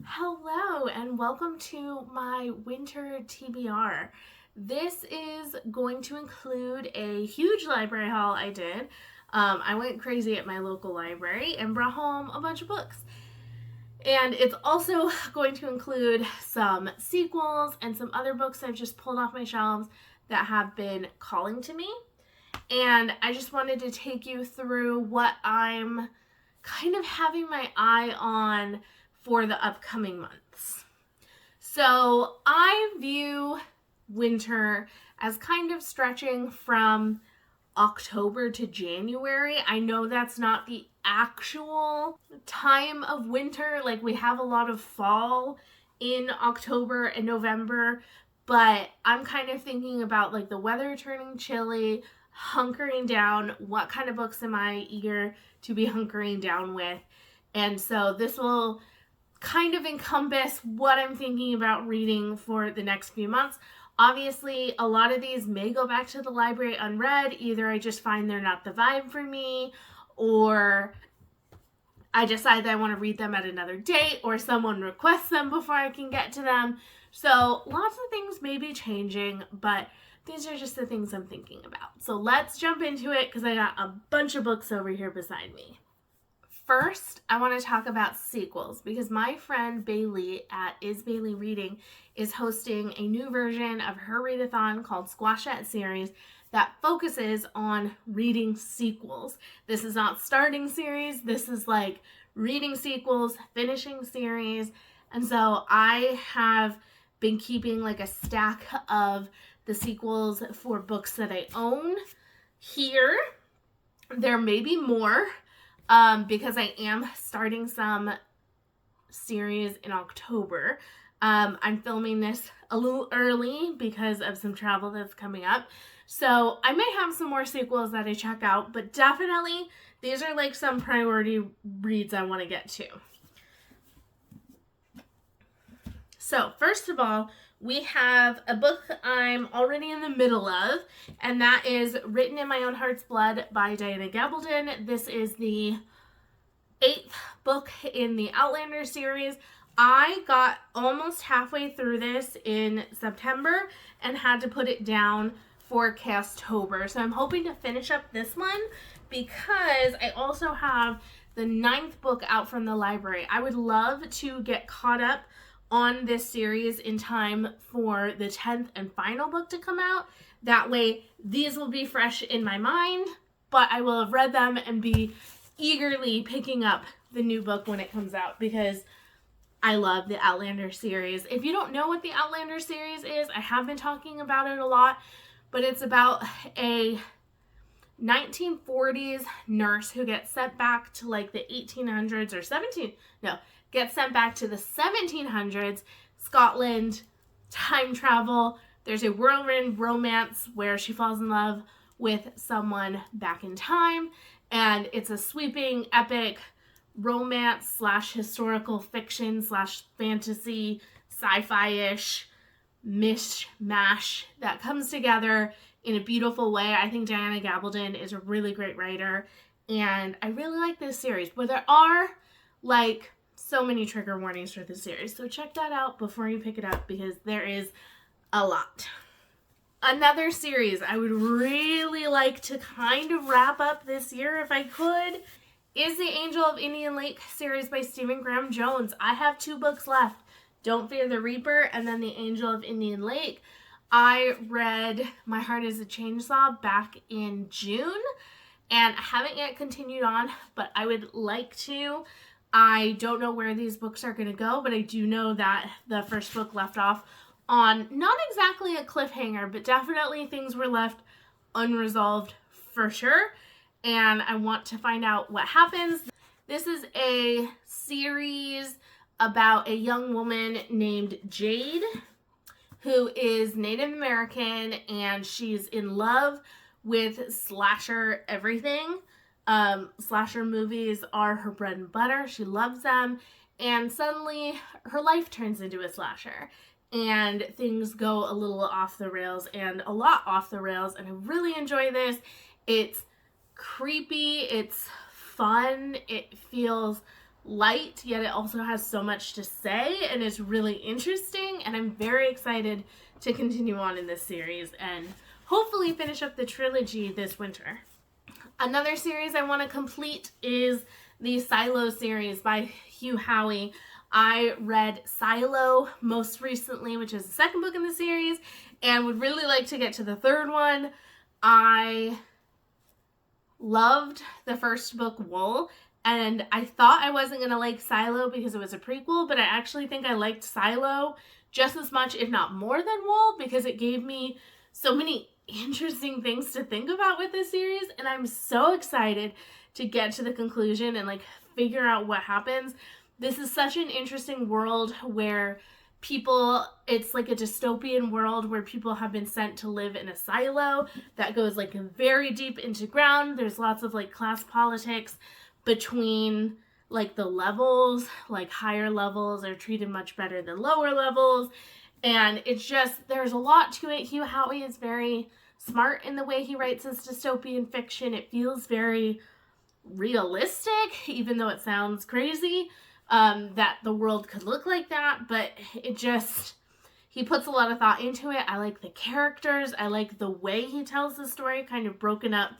Hello and welcome to my winter TBR. This is going to include a huge library haul I did. I went crazy at my local library and brought home a bunch of books. And it's also going to include some sequels and some other books I've just pulled off my shelves that have been calling to me. And I just wanted to take you through what I'm kind of having my eye on for the upcoming months. So I view winter as kind of stretching from October to January. I know that's not the actual time of winter. Like, we have a lot of fall in October and November, but I'm kind of thinking about like the weather turning chilly, hunkering down. What kind of books am I eager to be hunkering down with? And so this will kind of encompass what I'm thinking about reading for the next few months. Obviously, a lot of these may go back to the library unread. Either I just find they're not the vibe for me, or I decide that I want to read them at another date, or someone requests them before I can get to them. So lots of things may be changing, but these are just the things I'm thinking about. So let's jump into it because I got a bunch of books over here beside me. First, I want to talk about sequels because my friend Bailey at Is Bailey Reading is hosting a new version of her readathon called Squashette Series that focuses on reading sequels. This is not starting series. This is like reading sequels, finishing series. And so I have been keeping like a stack of the sequels for books that I own here. There may be more. Because I am starting some series in October. I'm filming this a little early because of some travel that's coming up. So I may have some more sequels that I check out, but definitely these are like some priority reads I want to get to. So first of all, we have a book I'm already in the middle of, and that is Written in My Own Heart's Blood by Diana Gabaldon. This is the 8th book in the Outlander series. I got almost halfway through this in September and had to put it down for Castober. So I'm hoping to finish up this one because I also have the 9th book out from the library. I would love to get caught up on this series in time for the 10th and final book to come out. That way, these will be fresh in my mind, but I will have read them and be eagerly picking up the new book when it comes out because I love the Outlander series. If you don't know what the Outlander series is, I have been talking about it a lot, but it's about a 1940s nurse who gets sent back to like the 1800s or gets sent back to the 1700s, Scotland, time travel. There's a whirlwind romance where she falls in love with someone back in time, and it's a sweeping, epic romance slash historical fiction slash fantasy, sci-fi-ish mishmash that comes together in a beautiful way. I think Diana Gabaldon is a really great writer, and I really like this series, but there are like so many trigger warnings for this series, so check that out before you pick it up because there is a lot. Another series I would really like to kind of wrap up this year if I could is the Angel of Indian Lake series by Stephen Graham Jones. I have 2 books left, Don't Fear the Reaper and then the Angel of Indian Lake. I read My Heart is a Chainsaw back in June, and I haven't yet continued on, but I would like to. I don't know where these books are going to go, but I do know that the first book left off on not exactly a cliffhanger, but definitely things were left unresolved for sure, and I want to find out what happens. This is a series about a young woman named Jade who is Native American, and she's in love with slasher everything. Slasher movies are her bread and butter. She loves them, and suddenly her life turns into a slasher, and things go a little off the rails, and a lot off the rails, and I really enjoy this. It's creepy, it's fun, it feels light, yet it also has so much to say, and it's really interesting, and I'm very excited to continue on in this series and hopefully finish up the trilogy this winter. Another series I want to complete is the Silo series by Hugh Howey. I read Silo most recently, which is the second book in the series, and would really like to get to the third one. I loved the first book, Wool, and I thought I wasn't going to like Silo because it was a prequel, but I actually think I liked Silo just as much, if not more than Wool, because it gave me so many interesting things to think about with this series, and I'm so excited to get to the conclusion and like figure out what happens. This is such an interesting world where people, it's like a dystopian world where people have been sent to live in a silo that goes like very deep into ground. There's lots of like class politics between like the levels, like higher levels are treated much better than lower levels. And it's just, there's a lot to it. Hugh Howey is very smart in the way he writes his dystopian fiction. It feels very realistic, even though it sounds crazy that the world could look like that. But it just, he puts a lot of thought into it. I like the characters. I like the way he tells the story, kind of broken up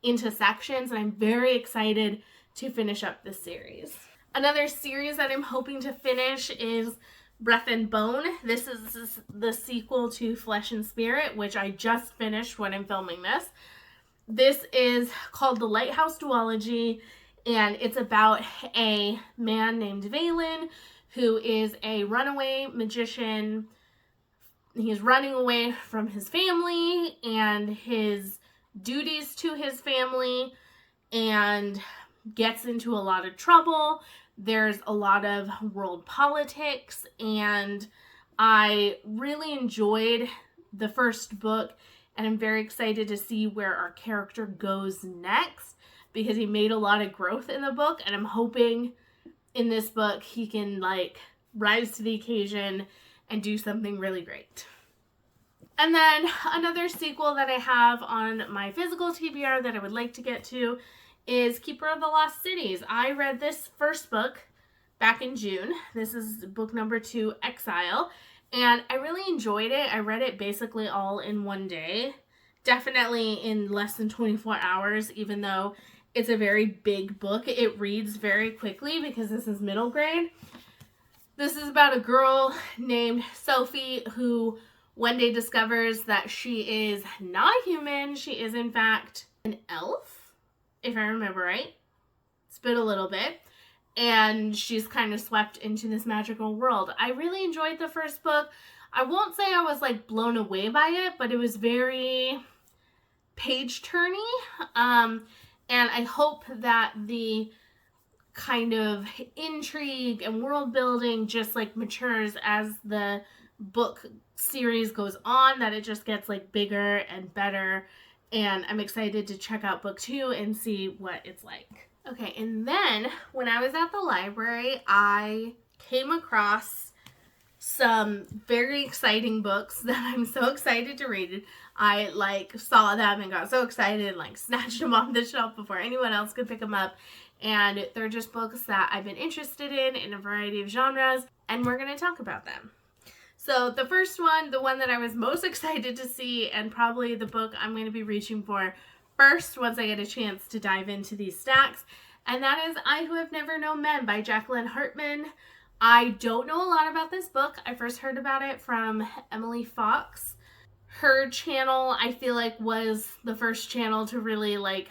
into sections. And I'm very excited to finish up this series. Another series that I'm hoping to finish is Breath and Bone. This is the sequel to Flesh and Spirit, which I just finished when I'm filming this. This is called The Lighthouse Duology, and it's about a man named Valen who is a runaway magician. He's running away from his family and his duties to his family and gets into a lot of trouble. There's a lot of world politics, and I really enjoyed the first book, and I'm very excited to see where our character goes next because he made a lot of growth in the book, and I'm hoping in this book he can like rise to the occasion and do something really great. And then another sequel that I have on my physical TBR that I would like to get to is Keeper of the Lost Cities. I read this first book back in June. This is book number 2, Exile, and I really enjoyed it. I read it basically all in one day, definitely in less than 24 hours, even though it's a very big book. It reads very quickly because this is middle grade. This is about a girl named Sophie who one day discovers that she is not a human. She is in fact an elf, if I remember right. It's been a little bit. And she's kind of swept into this magical world. I really enjoyed the first book. I won't say I was like blown away by it, but it was very page-turny. And I hope that the kind of intrigue and world building just like matures as the book series goes on, that it just gets like bigger and better. And I'm excited to check out book 2 and see what it's like. Okay, and then when I was at the library, I came across some very exciting books that I'm so excited to read. I like saw them and got so excited and like snatched them off the shelf before anyone else could pick them up. And they're just books that I've been interested in a variety of genres, and we're going to talk about them. So the first one, the one that I was most excited to see, and probably the book I'm going to be reaching for first once I get a chance to dive into these stacks, and that is I Who Have Never Known Men by Jacqueline Hartman. I don't know a lot about this book. I first heard about it from Emily Fox. Her channel, I feel like, was the first channel to really like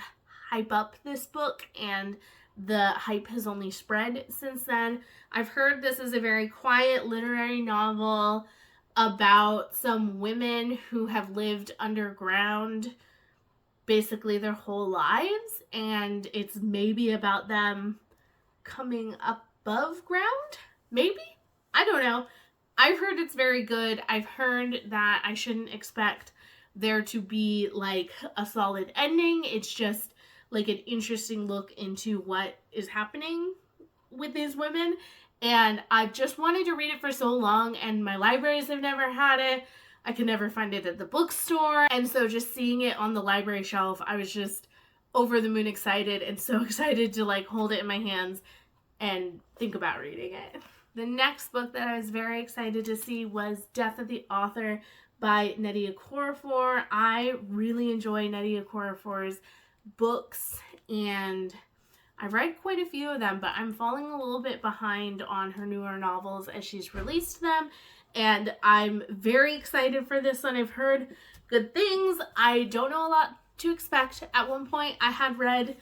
hype up this book, and the hype has only spread since then. I've heard this is a very quiet literary novel about some women who have lived underground basically their whole lives, and it's maybe about them coming above ground, maybe? I don't know. I've heard it's very good. I've heard that I shouldn't expect there to be like a solid ending. It's just like an interesting look into what is happening with these women. And I've just wanted to read it for so long, and my libraries have never had it. I could never find it at the bookstore. And so just seeing it on the library shelf, I was just over the moon excited, and so excited to like hold it in my hands and think about reading it. The next book that I was very excited to see was Death of the Author by Nnedi Okorafor. I really enjoy Nnedi Okorafor's books, and I've read quite a few of them, but I'm falling a little bit behind on her newer novels as she's released them, and I'm very excited for this one. I've heard good things. I don't know a lot to expect. At one point, I had read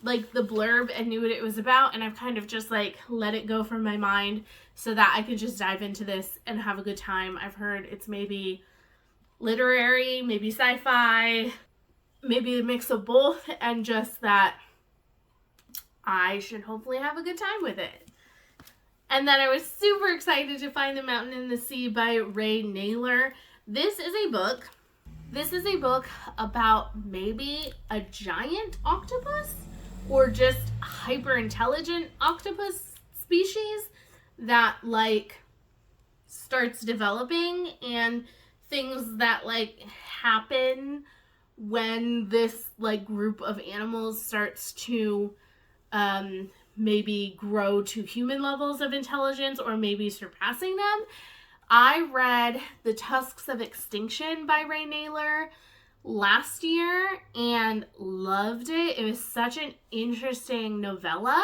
like the blurb and knew what it was about, and I've kind of just like let it go from my mind so that I could just dive into this and have a good time. I've heard it's maybe literary, maybe sci-fi, maybe a mix of both, and just that I should hopefully have a good time with it. And then I was super excited to find The Mountain and the Sea by Ray Naylor. This is a book about maybe a giant octopus or just hyper intelligent octopus species that like starts developing, and things that like happen when this like group of animals starts to maybe grow to human levels of intelligence or maybe surpassing them. I read The Tusks of Extinction by Ray Naylor last year and loved it. It was such an interesting novella,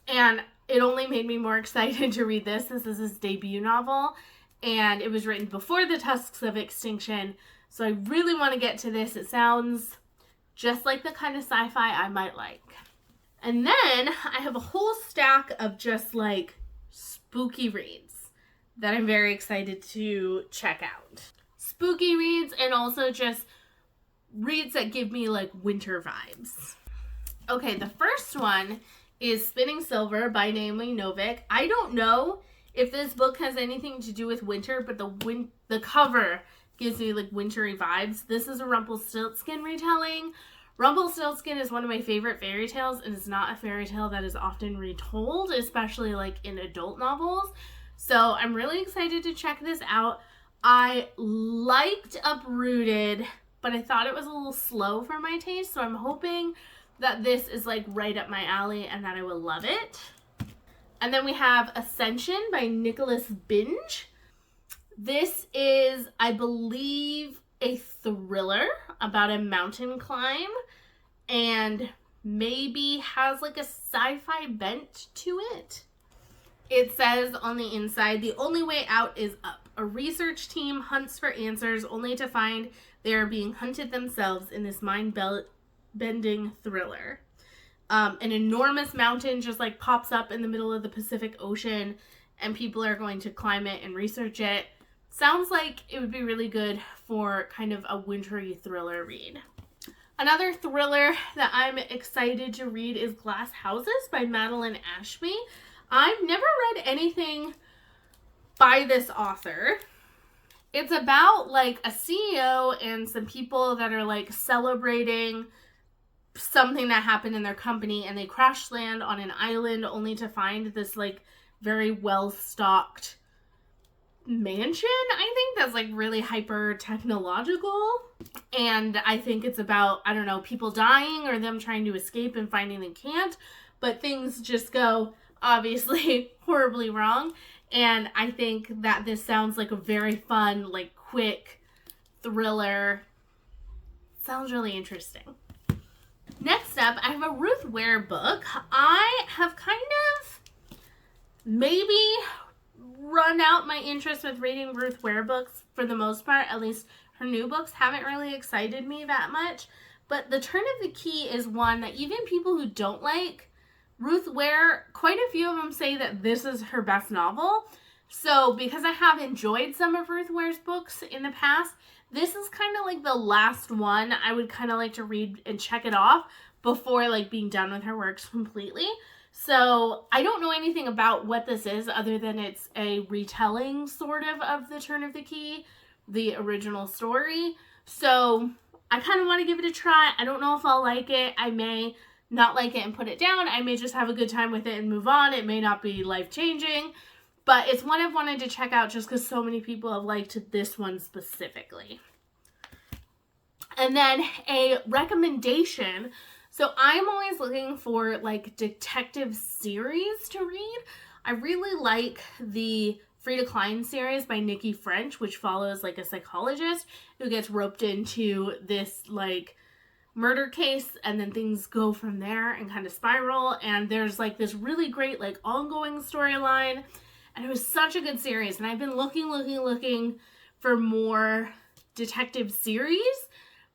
and it only made me more excited to read this. This is his debut novel, and it was written before The Tusks of Extinction, so I really want to get to this. It sounds just like the kind of sci-fi I might like. And then I have a whole stack of just like spooky reads that I'm very excited to check out. Spooky reads, and also just reads that give me like winter vibes. Okay, the first one is Spinning Silver by Naomi Novik. I don't know if this book has anything to do with winter, but the cover gives me like wintry vibes. This is a Rumpelstiltskin retelling. Rumpelstiltskin is one of my favorite fairy tales, and it's not a fairy tale that is often retold, especially like in adult novels. So I'm really excited to check this out. I liked Uprooted, but I thought it was a little slow for my taste, so I'm hoping that this is like right up my alley and that I will love it. And then we have Ascension by Nicholas Binge. This is, I believe, a thriller about a mountain climb, and maybe has like a sci-fi bent to it. It says on the inside, the only way out is up. A research team hunts for answers only to find they are being hunted themselves in this mind-bending thriller. An enormous mountain just like pops up in the middle of the Pacific Ocean, and people are going to climb it and research it. Sounds like it would be really good for kind of a wintry thriller read. Another thriller that I'm excited to read is Glass Houses by Madeline Ashby. I've never read anything by this author. It's about like a CEO and some people that are like celebrating something that happened in their company, and they crash land on an island only to find this like very well-stocked mansion, I think, that's like really hyper technological. And I think it's about, I don't know, people dying or them trying to escape and finding they can't, but things just go obviously horribly wrong. And I think that this sounds like a very fun, like quick thriller. Sounds really interesting. Next up, I have a Ruth Ware book. I have kind of maybe run out my interest with reading Ruth Ware books for the most part. At least her new books haven't really excited me that much. But The Turn of the Key is one that even people who don't like Ruth Ware, quite a few of them say that this is her best novel. So because I have enjoyed some of Ruth Ware's books in the past, this is kind of like the last one I would kind of like to read and check it off before like being done with her works completely. So I don't know anything about what this is other than it's a retelling sort of The Turn of the Key, the original story. So I kind of want to give it a try. I don't know if I'll like it. I may not like it and put it down. I may just have a good time with it and move on. It may not be life-changing, but it's one I've wanted to check out just because so many people have liked this one specifically. And then a recommendation. So I'm always looking for like detective series to read. I really like the Frida Klein series by Nikki French, which follows like a psychologist who gets roped into this like murder case, and then things go from there and kind of spiral, and there's like this really great like ongoing storyline, and it was such a good series, and I've been looking for more detective series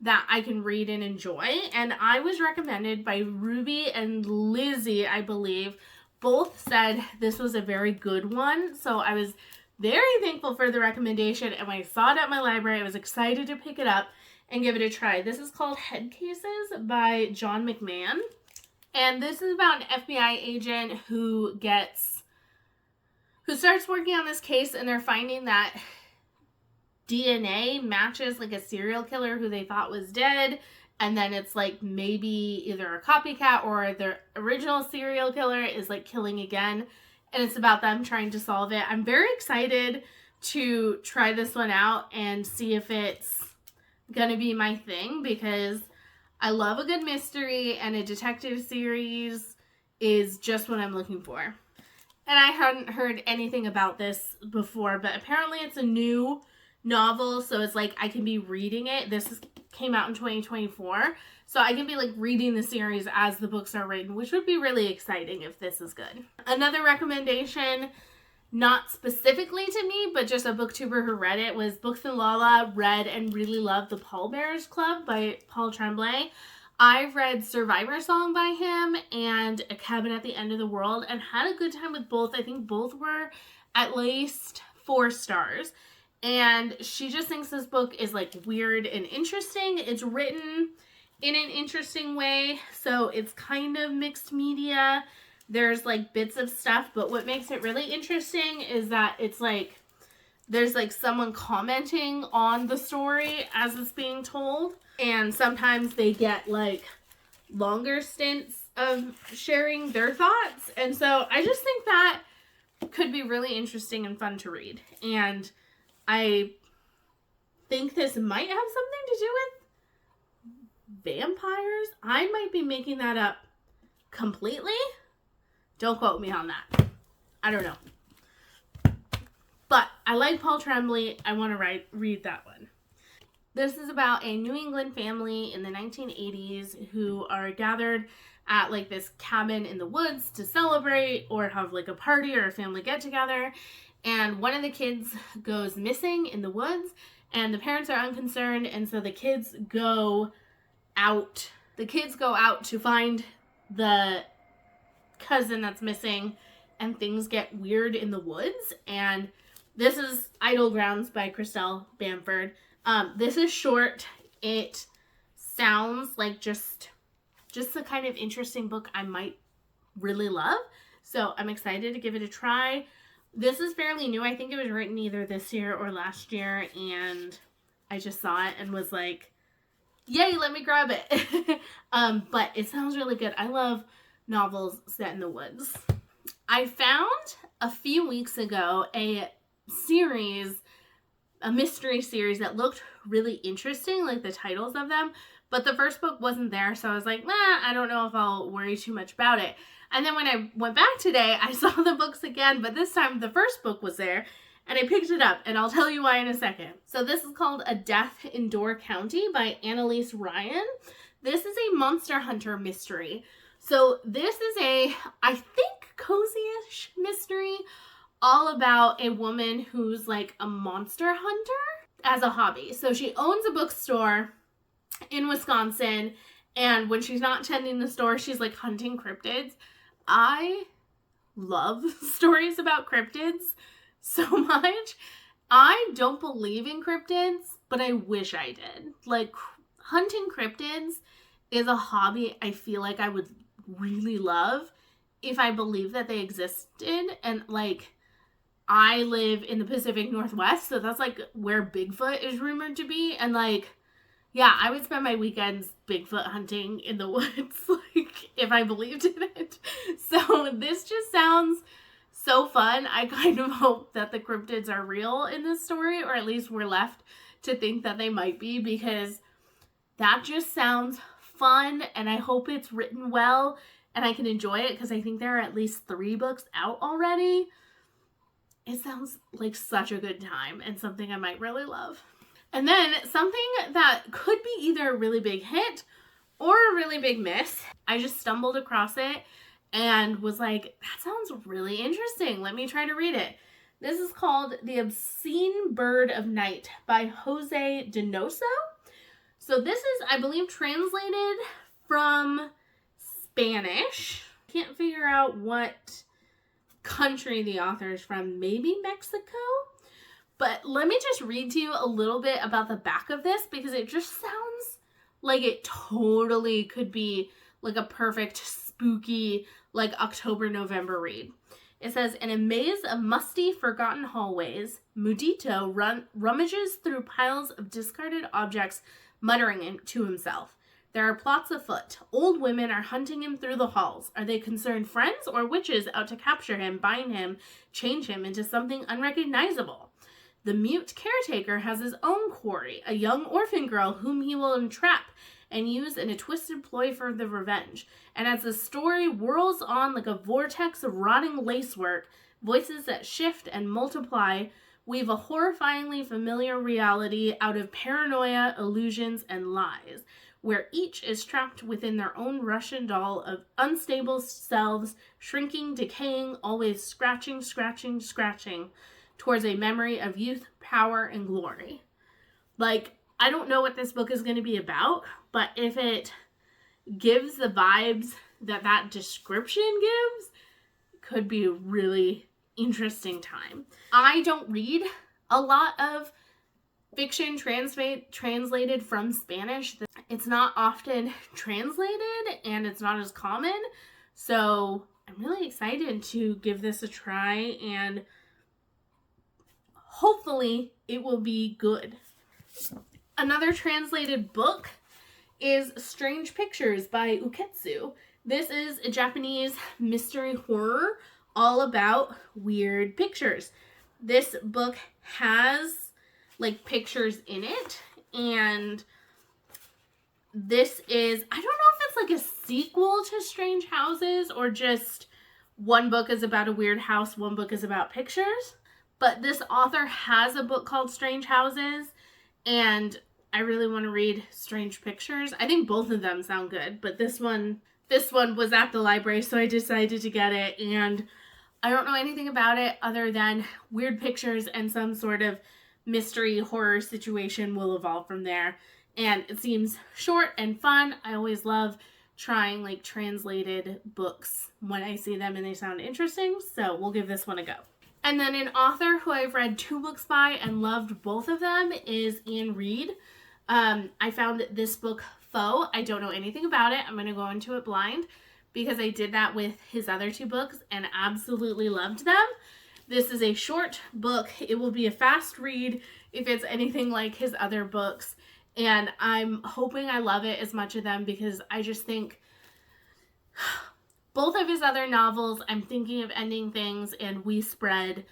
that I can read and enjoy, and I was recommended by Ruby and Lizzie, I believe. Both said this was a very good one, so I was very thankful for the recommendation, and when I saw it at my library, I was excited to pick it up and give it a try. This is called Head Cases by John McMahon, and this is about an FBI agent who starts working on this case, and they're finding that DNA matches like a serial killer who they thought was dead, and then it's like maybe either a copycat or the original serial killer is like killing again, and it's about them trying to solve it. I'm very excited to try this one out and see if it's gonna be my thing, because I love a good mystery, and a detective series is just what I'm looking for. And I hadn't heard anything about this before, but apparently it's a new novel, so it's like I can be reading it. Came out in 2024, so I can be like reading the series as the books are written, which would be really exciting if this is good. Another recommendation, not specifically to me, but just a booktuber who read it, was Books and Lala read and really loved The Pallbearers Club by Paul Tremblay. I've read Survivor Song by him and A Cabin at the End of the World, and had a good time with both. I think both were at least 4 stars. And she just thinks this book is like weird and interesting. It's written in an interesting way, so it's kind of mixed media. There's like bits of stuff, but what makes it really interesting is that it's like there's like someone commenting on the story as it's being told, and sometimes they get like longer stints of sharing their thoughts, and so I just think that could be really interesting and fun to read. And I think this might have something to do with vampires. I might be making that up completely. Don't quote me on that. I don't know. But I like Paul Tremblay. I want to read that one. This is about a New England family in the 1980s who are gathered at like this cabin in the woods to celebrate or have like a party or a family get together. And one of the kids goes missing in the woods, and the parents are unconcerned, and so the kids go out. The kids go out to find the cousin that's missing, and things get weird in the woods. And this is Idle Grounds by Christelle Bamford. This is short. It sounds like just the kind of interesting book I might really love. So I'm excited to give it a try. This is fairly new. I think it was written either this year or last year, and I just saw it and was like, yay, let me grab it. But it sounds really good. I love novels set in the woods. I found a few weeks ago a mystery series that looked really interesting, like the titles of them, but the first book wasn't there, so I was like, I don't know if I'll worry too much about it. And then when I went back today, I saw the books again, but this time the first book was there, and I picked it up, and I'll tell you why in a second. So this is called A Death in Door County by Annalise Ryan. This is a monster hunter mystery. So this is I think, cozy-ish mystery all about a woman who's like a monster hunter as a hobby. So she owns a bookstore in Wisconsin, and when she's not tending the store, she's like hunting cryptids. I love stories about cryptids so much. I don't believe in cryptids, but I wish I did. Like, hunting cryptids is a hobby I feel like I would really love if I believed that they existed. And like, I live in the Pacific Northwest, so that's like where Bigfoot is rumored to be, and like, yeah, I would spend my weekends Bigfoot hunting in the woods, like, if I believed in it. So this just sounds so fun. I kind of hope that the cryptids are real in this story, or at least we're left to think that they might be, because that just sounds fun, and I hope it's written well and I can enjoy it, because I think there are at least 3 books out already. It sounds like such a good time and something I might really love. And then something that could be either a really big hit or a really big miss. I just stumbled across it and was like, that sounds really interesting. Let me try to read it. This is called The Obscene Bird of Night by Jose Donoso. So this is, I believe, translated from Spanish. Can't figure out what country the author is from. Maybe Mexico? But let me just read to you a little bit about the back of this, because it just sounds like it totally could be like a perfect spooky, like October, November read. It says, in a maze of musty, forgotten hallways, Mudito rummages through piles of discarded objects, muttering to himself. There are plots afoot. Old women are hunting him through the halls. Are they concerned friends or witches out to capture him, bind him, change him into something unrecognizable? The mute caretaker has his own quarry, a young orphan girl whom he will entrap and use in a twisted ploy for the revenge. And as the story whirls on like a vortex of rotting lacework, voices that shift and multiply weave a horrifyingly familiar reality out of paranoia, illusions, and lies, where each is trapped within their own Russian doll of unstable selves, shrinking, decaying, always scratching towards a memory of youth, power, and glory. Like, I don't know what this book is going to be about, but if it gives the vibes that that description gives, it could be a really interesting time. I don't read a lot of fiction translated from Spanish. It's not often translated, and it's not as common, so I'm really excited to give this a try, and hopefully it will be good. Another translated book is Strange Pictures by Uketsu. This is a Japanese mystery horror all about weird pictures. This book has like pictures in it, and this is, I don't know if it's like a sequel to Strange Houses or just one book is about a weird house, one book is about pictures. But this author has a book called Strange Houses, and I really want to read Strange Pictures. I think both of them sound good, but this one was at the library, so I decided to get it, and I don't know anything about it other than weird pictures and some sort of mystery horror situation will evolve from there. And it seems short and fun. I always love trying like translated books when I see them and they sound interesting, so we'll give this one a go. And then an author who I've read 2 books by and loved both of them is Anne Reid. I found this book, Foe. I don't know anything about it. I'm going to go into it blind because I did that with his other 2 books and absolutely loved them. This is a short book. It will be a fast read if it's anything like his other books. And I'm hoping I love it as much of them because I just think both of his other novels, I'm Thinking of Ending Things and We Spread,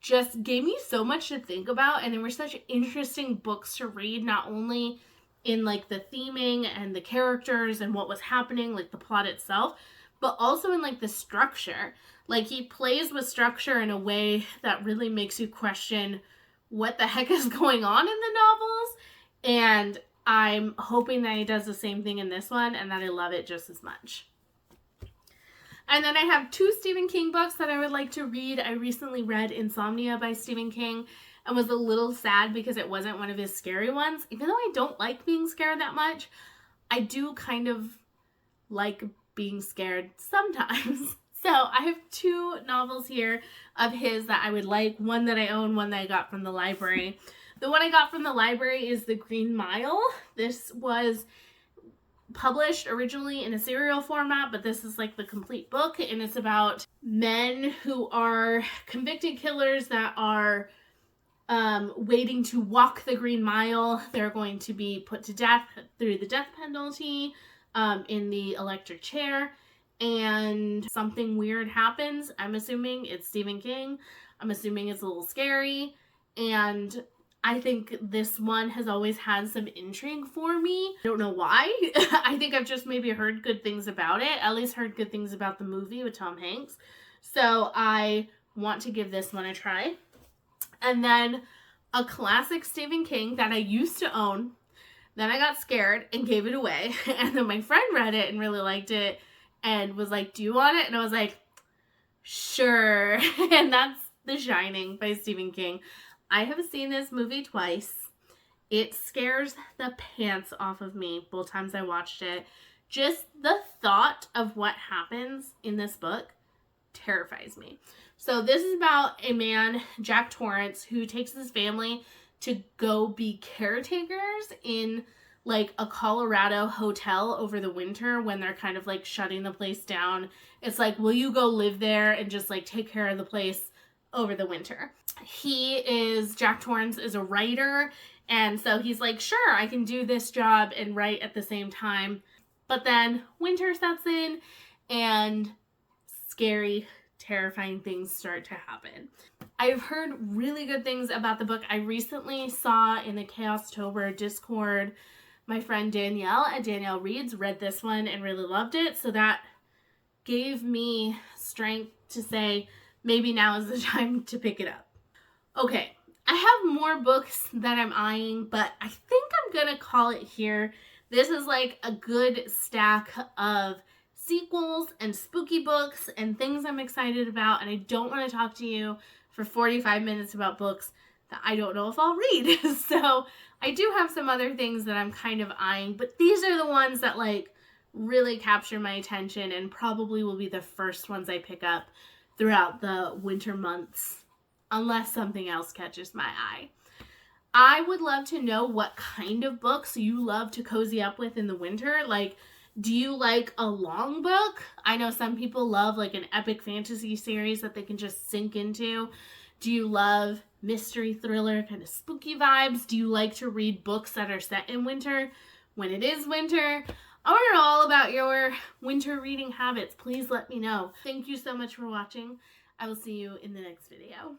just gave me so much to think about, and they were such interesting books to read, not only in like the theming and the characters and what was happening, like the plot itself, but also in like the structure. Like he plays with structure in a way that really makes you question what the heck is going on in the novels, and I'm hoping that he does the same thing in this one and that I love it just as much. And then I have 2 Stephen King books that I would like to read. I recently read Insomnia by Stephen King and was a little sad because it wasn't one of his scary ones. Even though I don't like being scared that much, I do kind of like being scared sometimes. So I have 2 novels here of his that I would like. One that I own, one that I got from the library. The one I got from the library is The Green Mile. This was published originally in a serial format, but this is like the complete book, and it's about men who are convicted killers that are waiting to walk the Green Mile. They're going to be put to death through the death penalty in the electric chair, and something weird happens. I'm assuming it's Stephen King. I'm assuming it's a little scary, and I think this one has always had some intrigue for me. I don't know why. I think I've just maybe heard good things about it. At least heard good things about the movie with Tom Hanks. So I want to give this one a try. And then a classic Stephen King that I used to own. Then I got scared and gave it away. And then my friend read it and really liked it and was like, do you want it? And I was like, sure. And that's The Shining by Stephen King. I have seen this movie twice. It scares the pants off of me both times I watched it. Just the thought of what happens in this book terrifies me. So this is about a man, Jack Torrance, who takes his family to go be caretakers in like a Colorado hotel over the winter when they're kind of like shutting the place down. It's like, will you go live there and just like take care of the place over the winter? Jack Torrance is a writer, and so he's like, sure, I can do this job and write at the same time. But then winter sets in and scary, terrifying things start to happen. I've heard really good things about the book. I recently saw in the Chaostober Discord, my friend Danielle at Danielle Reads read this one and really loved it. So that gave me strength to say, maybe now is the time to pick it up. Okay, I have more books that I'm eyeing, but I think I'm gonna call it here. This is like a good stack of sequels and spooky books and things I'm excited about, and I don't want to talk to you for 45 minutes about books that I don't know if I'll read. So I do have some other things that I'm kind of eyeing, but these are the ones that like really capture my attention and probably will be the first ones I pick up throughout the winter months, unless something else catches my eye. I would love to know what kind of books you love to cozy up with in the winter. Like, do you like a long book? I know some people love like an epic fantasy series that they can just sink into. Do you love mystery thriller, kind of spooky vibes? Do you like to read books that are set in winter when it is winter? I want to know all about your winter reading habits. Please let me know. Thank you so much for watching. I will see you in the next video.